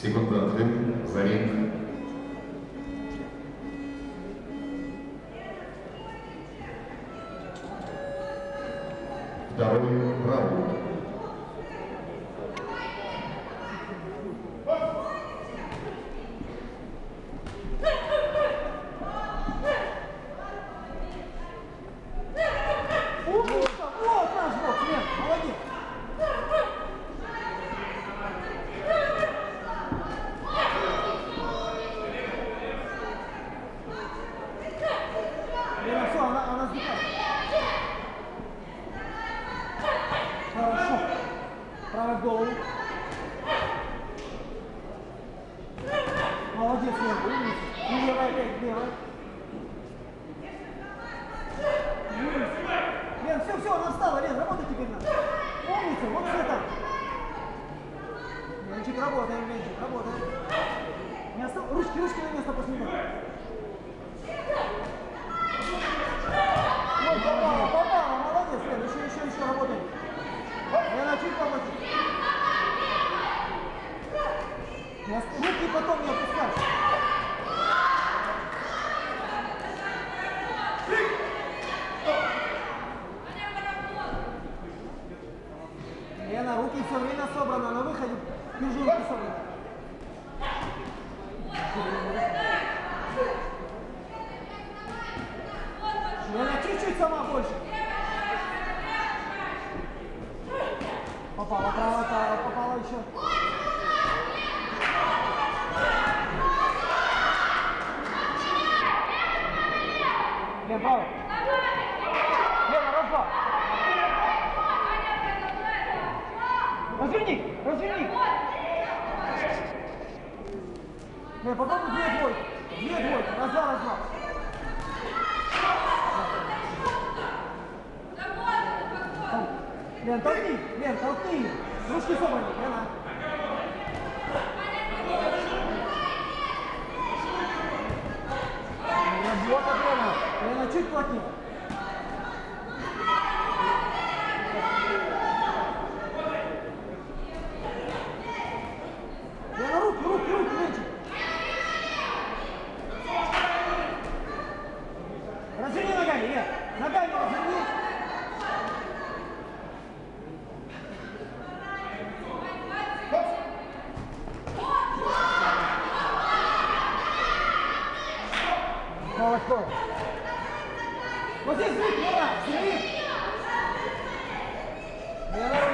Секунду отрыв, за ринг. Второй раунд. Вот наш бокс, нет, молодец. Лена, все, она сдыхает. Хорошо. Правая в голову. Молодец, Лена, умница. И левая опять, левая. Лен, все, она встала, Лен, работай теперь надо. Умница, вот все так. Менчик, работаем, Менчик, работаем. Место, ручки на место поснимай. Ой, попала, молодец, Лен, еще работаем. Лена, чуть помочь. Руки потом не опускай. Лена, руки все время собраны, на выходе держи руки собраны. Лена, чуть-чуть сама больше. Попала, правая, попала еще. Лен, право. Лена, раз-два. Разверни! Лен, попробуй две двойки. Раз-два. Лен, толкни. Ручки собраны, Лена. Вот от Лена. Лена, чуть плотнее. Лена, руки, Ленчик. Разверни ногами, Лен. Ногами разверни. Молодцом. Вот здесь, Лена, Лена.